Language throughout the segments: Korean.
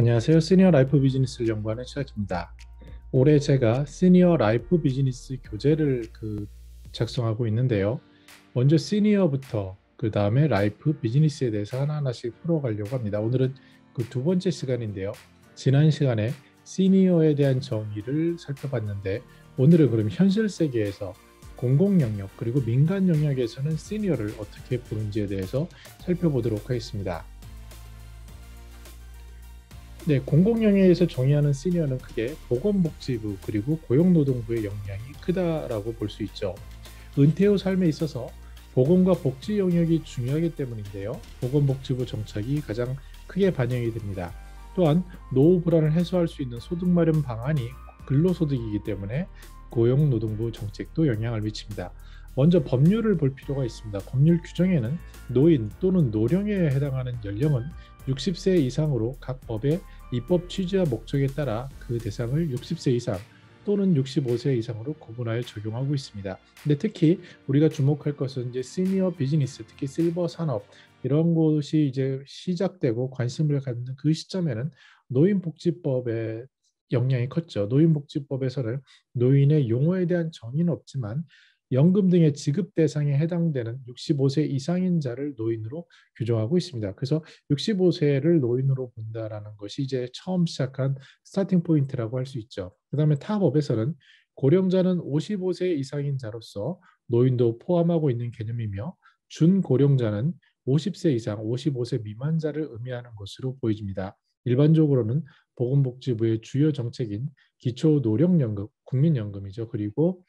안녕하세요. 시니어 라이프 비즈니스를 연구하는 시작입니다. 올해 제가 시니어 라이프 비즈니스 교재를 작성하고 있는데요. 먼저 시니어부터 그 다음에 라이프 비즈니스에 대해서 하나하나씩 풀어가려고 합니다. 오늘은 그 두 번째 시간인데요. 지난 시간에 시니어에 대한 정의를 살펴봤는데 오늘은 그럼 현실 세계에서 공공 영역 그리고 민간 영역에서는 시니어를 어떻게 보는지에 대해서 살펴보도록 하겠습니다. 네, 공공영역에서 정의하는 시니어는 크게 보건복지부 그리고 고용노동부의 영향이 크다라고 볼 수 있죠. 은퇴 후 삶에 있어서 보건과 복지 영역이 중요하기 때문인데요. 보건복지부 정책이 가장 크게 반영이 됩니다. 또한 노후 불안을 해소할 수 있는 소득 마련 방안이 근로소득이기 때문에 고용노동부 정책도 영향을 미칩니다. 먼저 법률을 볼 필요가 있습니다. 법률 규정에는 노인 또는 노령에 해당하는 연령은 60세 이상으로 각 법의 입법 취지와 목적에 따라 그 대상을 60세 이상 또는 65세 이상으로 구분하여 적용하고 있습니다. 근데 특히 우리가 주목할 것은 이제 시니어 비즈니스, 특히 실버 산업 이런 곳이 이제 시작되고 관심을 갖는 그 시점에는 노인복지법의 영향이 컸죠. 노인복지법에서는 노인의 용어에 대한 정의는 없지만 연금 등의 지급 대상에 해당되는 65세 이상인 자를 노인으로 규정하고 있습니다. 그래서 65세를 노인으로 본다라는 것이 이제 처음 시작한 스타팅 포인트라고 할 수 있죠. 그다음에 타 법에서는 고령자는 55세 이상인 자로서 노인도 포함하고 있는 개념이며 준고령자는 50세 이상 55세 미만자를 의미하는 것으로 보여집니다. 일반적으로는 보건복지부의 주요 정책인 기초노령연금, 국민연금이죠. 그리고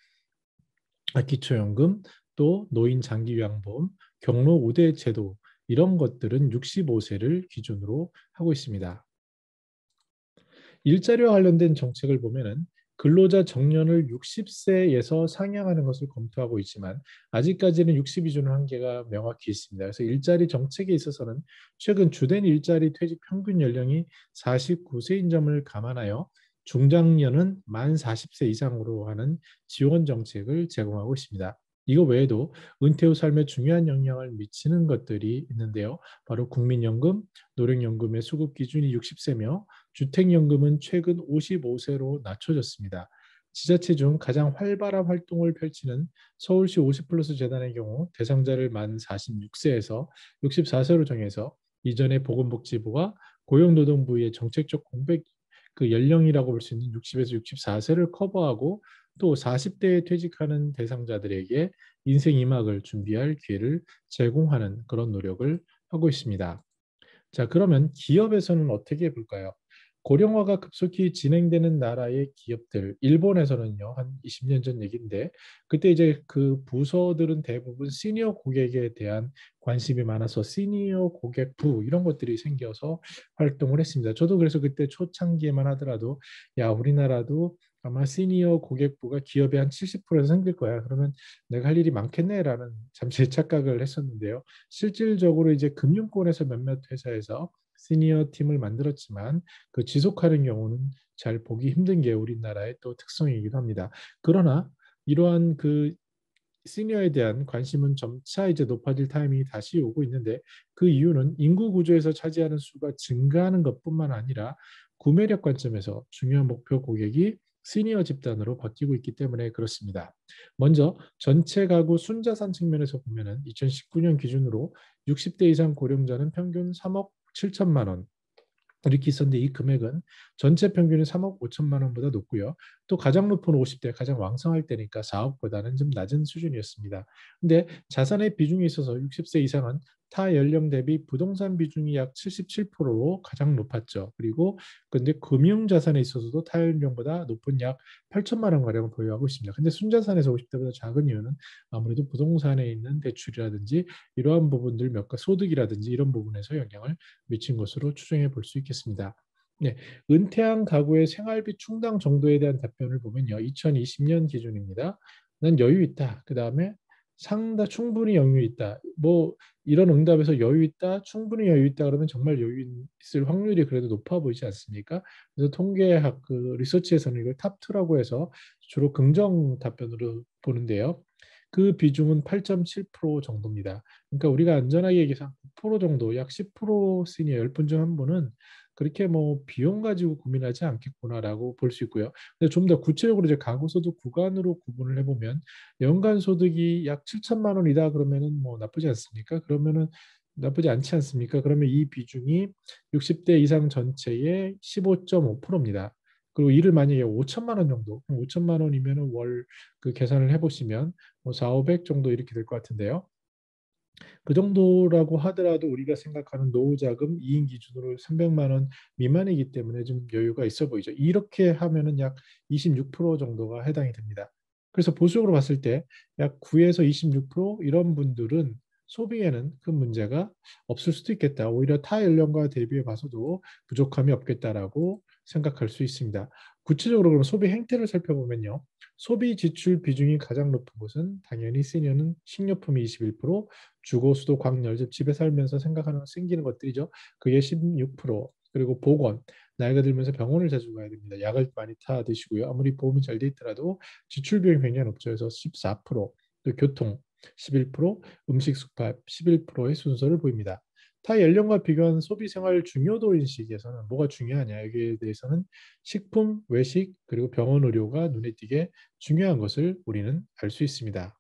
기초연금, 또 노인 장기요양보험, 경로 우대 제도 이런 것들은 65세를 기준으로 하고 있습니다. 일자리와 관련된 정책을 보면은 근로자 정년을 60세에서 상향하는 것을 검토하고 있지만 아직까지는 60이 주는 한계가 명확히 있습니다. 그래서 일자리 정책에 있어서는 최근 주된 일자리 퇴직 평균 연령이 49세인 점을 감안하여 중장년은 만 40세 이상으로 하는 지원 정책을 제공하고 있습니다. 이거 외에도 은퇴 후 삶에 중요한 영향을 미치는 것들이 있는데요. 바로 국민연금, 노령연금의 수급 기준이 60세며 주택연금은 최근 55세로 낮춰졌습니다. 지자체 중 가장 활발한 활동을 펼치는 서울시 50플러스 재단의 경우 대상자를 만 46세에서 64세로 정해서 이전에 보건복지부가 고용노동부의 정책적 공백 연령이라고 볼 수 있는 60에서 64세를 커버하고 또 40대에 퇴직하는 대상자들에게 인생 2막을 준비할 기회를 제공하는 그런 노력을 하고 있습니다. 자, 그러면 기업에서는 어떻게 볼까요? 고령화가 급속히 진행되는 나라의 기업들, 일본에서는요, 한 20년 전 얘기인데, 그때 이제 그 부서들은 대부분 시니어 고객에 대한 관심이 많아서 시니어 고객부 이런 것들이 생겨서 활동을 했습니다. 저도 그래서 그때 초창기에만 하더라도, 야, 우리나라도 아마 시니어 고객부가 기업의 한 70%에서 생길 거야. 그러면 내가 할 일이 많겠네라는 잠시 착각을 했었는데요. 실질적으로 이제 금융권에서 몇몇 회사에서 시니어 팀을 만들었지만 그 지속하는 경우는 잘 보기 힘든 게 우리나라의 또 특성이기도 합니다. 그러나 이러한 그 시니어에 대한 관심은 점차 이제 높아질 타이밍이 다시 오고 있는데 그 이유는 인구 구조에서 차지하는 수가 증가하는 것뿐만 아니라 구매력 관점에서 중요한 목표 고객이 시니어 집단으로 바뀌고 있기 때문에 그렇습니다. 먼저 전체 가구 순자산 측면에서 보면은 2019년 기준으로 60대 이상 고령자는 평균 3억 7천만 원 이렇게 있었는데 이 금액은 전체 평균이 3억 5천만 원보다 높고요. 또 가장 높은 50대 가장 왕성할 때니까 4억보다는 좀 낮은 수준이었습니다. 근데 자산의 비중에 있어서 60세 이상은 타 연령 대비 부동산 비중이 약 77%로 가장 높았죠. 그리고 근데 금융 자산에 있어서도 타 연령보다 높은 약 8천만 원 가량을 보유하고 있습니다. 근데 순자산에서 50대보다 작은 이유는 아무래도 부동산에 있는 대출이라든지 이러한 부분들 몇 가 소득이라든지 이런 부분에서 영향을 미친 것으로 추정해 볼 수 있겠습니다. 네, 은퇴한 가구의 생활비 충당 정도에 대한 답변을 보면요. 2020년 기준입니다. 난 여유 있다. 그 다음에 상당 충분히 여유 있다. 뭐 이런 응답에서 여유 있다, 충분히 여유 있다 그러면 정말 여유 있을 확률이 그래도 높아 보이지 않습니까? 그래서 통계학 그 리서치에서는 이걸 탑2라고 해서 주로 긍정 답변으로 보는데요. 그 비중은 8.7% 정도입니다. 그러니까 우리가 안전하게 얘기해서 9% 정도, 약 10% 시니어 10분 중 한 분은 그렇게 뭐 비용 가지고 고민하지 않겠구나라고 볼 수 있고요. 근데 좀 더 구체적으로 이제 가구소득 구간으로 구분을 해보면 연간 소득이 약 7천만 원이다 그러면은 뭐 나쁘지 않습니까? 그러면은 나쁘지 않지 않습니까? 그러면 이 비중이 60대 이상 전체의 15.5%입니다. 그리고 이를 만약에 5천만 원 정도, 5천만 원이면은 월 그 계산을 해보시면 뭐 4, 500 정도 이렇게 될 것 같은데요. 그 정도라고 하더라도 우리가 생각하는 노후 자금 2인 기준으로 300만 원 미만이기 때문에 좀 여유가 있어 보이죠. 이렇게 하면은 약 26% 정도가 해당이 됩니다. 그래서 보수적으로 봤을 때 약 9에서 26% 이런 분들은 소비에는 큰 문제가 없을 수도 있겠다. 오히려 타 연령과 대비해 봐서도 부족함이 없겠다라고 생각할 수 있습니다. 구체적으로 그럼 소비 행태를 살펴보면요. 소비 지출 비중이 가장 높은 곳은 당연히 시니어는 식료품이 21%, 주거, 수도, 광열, 즉 집에 살면서 생각하는 생기는 것들이죠. 그게 16%, 그리고 보건, 나이가 들면서 병원을 자주 가야 됩니다. 약을 많이 타 드시고요. 아무리 보험이 잘 돼 있더라도 지출 비용이 굉장히 높죠. 그래서 14%, 또 교통 11%, 음식 숙박 11%의 순서를 보입니다. 타 연령과 비교한 소비 생활 중요도 인식에서는 뭐가 중요하냐 여기에 대해서는 식품, 외식, 그리고 병원 의료가 눈에 띄게 중요한 것을 우리는 알 수 있습니다.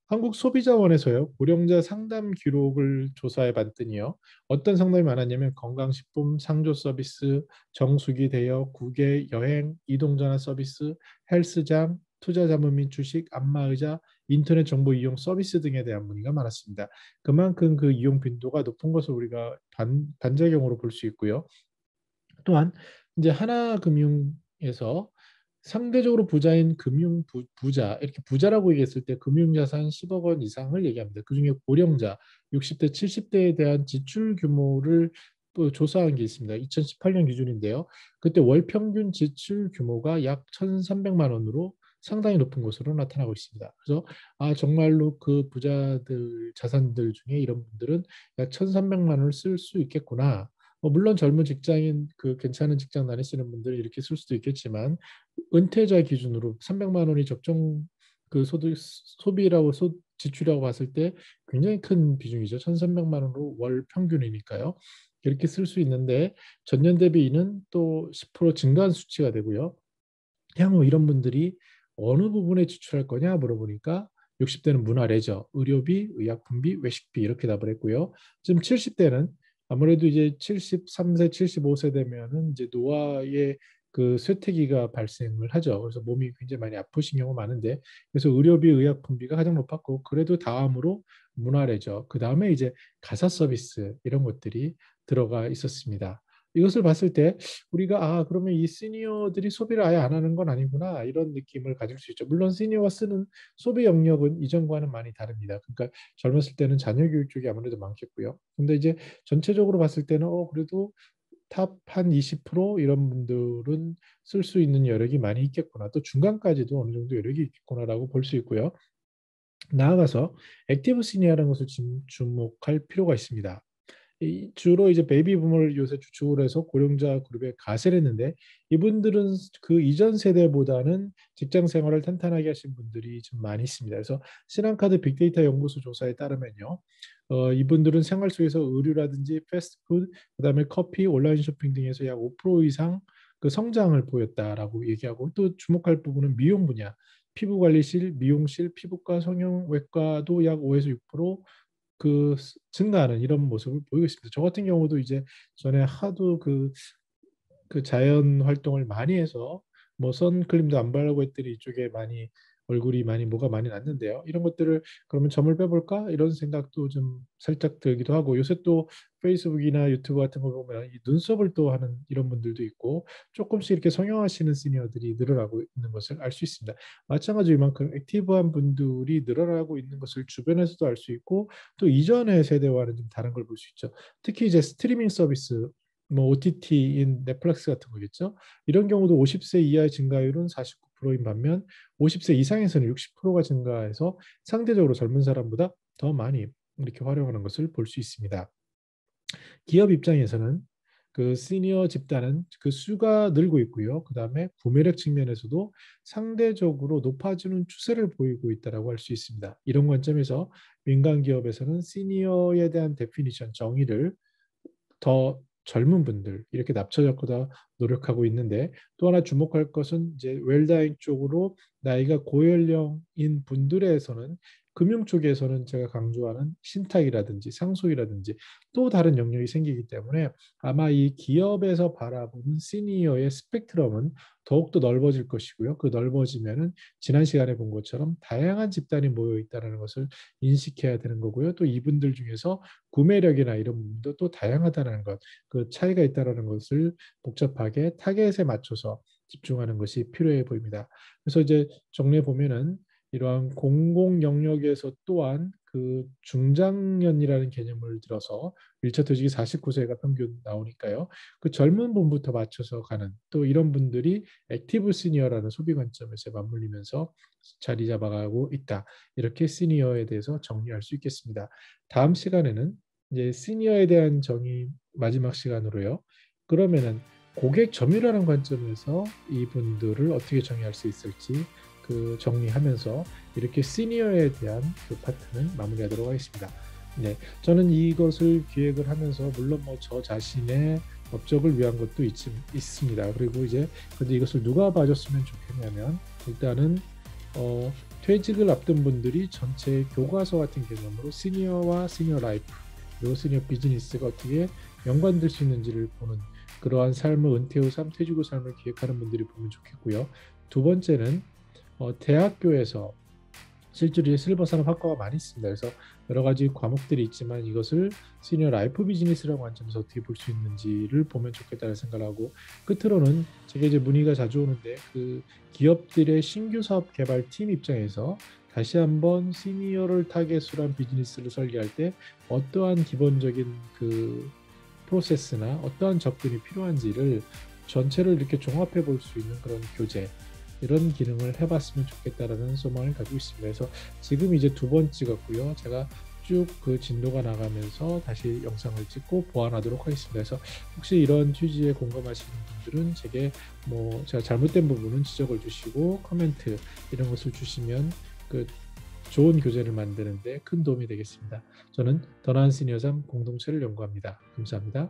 한국소비자원에서요, 고령자 상담 기록을 조사해 봤더니요, 어떤 상담이 많았냐면 건강식품, 상조 서비스, 정수기 대여, 국외 여행, 이동전화 서비스, 헬스장, 투자자문 및 주식, 안마의자, 인터넷 정보 이용 서비스 등에 대한 문의가 많았습니다. 그만큼 그 이용 빈도가 높은 것을 우리가 반작용으로 볼 수 있고요. 또한 이제 하나금융에서 상대적으로 부자인 부자 이렇게 부자라고 얘기했을 때 금융자산 10억 원 이상을 얘기합니다. 그중에 고령자 60대 70대에 대한 지출 규모를 또 조사한 게 있습니다. 2018년 기준인데요. 그때 월 평균 지출 규모가 약 1,300만 원으로 상당히 높은 것으로 나타나고 있습니다. 그래서 아 정말로 그 부자들 자산들 중에 이런 분들은 약 1,300만 원을 쓸 수 있겠구나. 물론 젊은 직장인 그 괜찮은 직장 다니시는 분들이 이렇게 쓸 수도 있겠지만 은퇴자 기준으로 300만 원이 적정 그 소득 소비라고 지출이라고 봤을 때 굉장히 큰 비중이죠. 1,300만 원으로 월 평균이니까요. 이렇게 쓸 수 있는데 전년 대비는 또 10% 증가한 수치가 되고요. 향후 이런 분들이 어느 부분에 지출할 거냐 물어보니까 60대는 문화 레저, 의료비, 의약품비, 외식비 이렇게 답을 했고요. 지금 70대는 아무래도 이제 73세, 75세 되면은 이제 노화의 그 쇠퇴기가 발생을 하죠. 그래서 몸이 굉장히 많이 아프신 경우가 많은데 그래서 의료비, 의약품비가 가장 높았고 그래도 다음으로 문화 레저, 그 다음에 이제 가사 서비스 이런 것들이 들어가 있었습니다. 이것을 봤을 때 우리가 그러면 이 시니어들이 소비를 아예 안 하는 건 아니구나 이런 느낌을 가질 수 있죠. 물론 시니어가 쓰는 소비 영역은 이전과는 많이 다릅니다. 그러니까 젊었을 때는 자녀 교육 쪽이 아무래도 많겠고요. 근데 이제 전체적으로 봤을 때는 그래도 탑 한 20% 이런 분들은 쓸 수 있는 여력이 많이 있겠구나. 또 중간까지도 어느 정도 여력이 있겠구나라고 볼 수 있고요. 나아가서 액티브 시니어라는 것을 주목할 필요가 있습니다. 주로 이제 베이비 부모를 요새 주축으로 해서 고령자 그룹에 가세를 했는데 이분들은 그 이전 세대보다는 직장 생활을 탄탄하게 하신 분들이 좀 많이 있습니다. 그래서 신한카드 빅데이터 연구소 조사에 따르면요. 이분들은 생활 속에서 의류라든지 패스트푸드, 그다음에 커피, 온라인 쇼핑 등에서 약 5% 이상 그 성장을 보였다라고 얘기하고 또 주목할 부분은 미용 분야, 피부관리실, 미용실, 피부과, 성형외과도 약 5에서 6% 증가하는 이런 모습을 보이고 있습니다. 저 같은 경우도 이제 전에 하도 그 자연 활동을 많이 해서 뭐 선크림도 안 바르고 했더니 이쪽에 많이 얼굴이 많이 뭐가 많이 났는데요. 이런 것들을 그러면 점을 빼볼까 이런 생각도 좀 살짝 들기도 하고 요새 또 페이스북이나 유튜브 같은 거 보면 이 눈썹을 또 하는 이런 분들도 있고 조금씩 이렇게 성형하시는 시니어들이 늘어나고 있는 것을 알 수 있습니다. 마찬가지로 이만큼 액티브한 분들이 늘어나고 있는 것을 주변에서도 알 수 있고 또 이전의 세대와는 좀 다른 걸 볼 수 있죠. 특히 이제 스트리밍 서비스 뭐 OTT인 넷플릭스 같은 거겠죠. 이런 경우도 50세 이하의 증가율은 49%인 반면 50세 이상에서는 60%가 증가해서 상대적으로 젊은 사람보다 더 많이 이렇게 활용하는 것을 볼 수 있습니다. 기업 입장에서는 그 시니어 집단은 그 수가 늘고 있고요. 그다음에 구매력 측면에서도 상대적으로 높아지는 추세를 보이고 있다라고 할 수 있습니다. 이런 관점에서 민간 기업에서는 시니어에 대한 데피니션 정의를 더 젊은 분들 이렇게 납쳐적보다 노력하고 있는데 또 하나 주목할 것은 이제 웰다잉 쪽으로 나이가 고연령인 분들에서는 금융 쪽에서는 제가 강조하는 신탁이라든지 상속이라든지 또 다른 영역이 생기기 때문에 아마 이 기업에서 바라보는 시니어의 스펙트럼은 더욱더 넓어질 것이고요. 그 넓어지면은 지난 시간에 본 것처럼 다양한 집단이 모여 있다는 것을 인식해야 되는 거고요. 또 이분들 중에서 구매력이나 이런 부분도 또 다양하다는 것, 그 차이가 있다는 것을 복잡하게 타겟에 맞춰서 집중하는 것이 필요해 보입니다. 그래서 이제 정리해 보면은 이러한 공공 영역에서 또한 그 중장년이라는 개념을 들어서 1차 퇴직이 49세가 평균 나오니까요. 그 젊은 분부터 맞춰서 가는 또 이런 분들이 액티브 시니어라는 소비 관점에서 맞물리면서 자리 잡아가고 있다. 이렇게 시니어에 대해서 정리할 수 있겠습니다. 다음 시간에는 이제 시니어에 대한 정의 마지막 시간으로요. 그러면은 고객 점유라는 관점에서 이분들을 어떻게 정의할 수 있을지 그 정리하면서 이렇게 시니어에 대한 그 파트는 마무리하도록 하겠습니다. 네, 저는 이것을 기획을 하면서 물론 뭐 저 자신의 업적을 위한 것도 있습니다. 그리고 이제 근데 이것을 누가 봐줬으면 좋겠냐면 일단은 퇴직을 앞둔 분들이 전체 교과서 같은 개념으로 시니어와 시니어 라이프 그리고 시니어 비즈니스가 어떻게 연관될 수 있는지를 보는 그러한 삶을 은퇴 후 삶, 퇴직 후 삶을 기획하는 분들이 보면 좋겠고요. 두 번째는 대학교에서 실제로 실버 산업 학과가 많이 있습니다. 그래서 여러 가지 과목들이 있지만 이것을 시니어 라이프 비즈니스라고 관점에서 어떻게 볼 수 있는지를 보면 좋겠다는 생각을 하고 끝으로는 제가 이제 문의가 자주 오는데 그 기업들의 신규 사업 개발 팀 입장에서 다시 한번 시니어를 타겟으로 한 비즈니스를 설계할 때 어떠한 기본적인 그 프로세스나 어떠한 접근이 필요한지를 전체를 이렇게 종합해 볼 수 있는 그런 교재 이런 기능을 해봤으면 좋겠다라는 소망을 가지고 있습니다. 그래서 지금 이제 두 번 찍었고요. 제가 쭉 그 진도가 나가면서 다시 영상을 찍고 보완하도록 하겠습니다. 그래서 혹시 이런 취지에 공감하시는 분들은 제게 뭐 제가 잘못된 부분은 지적을 주시고 코멘트 이런 것을 주시면 그 좋은 교재를 만드는데 큰 도움이 되겠습니다. 저는 더 나은 시니어 삶 공동체를 연구합니다. 감사합니다.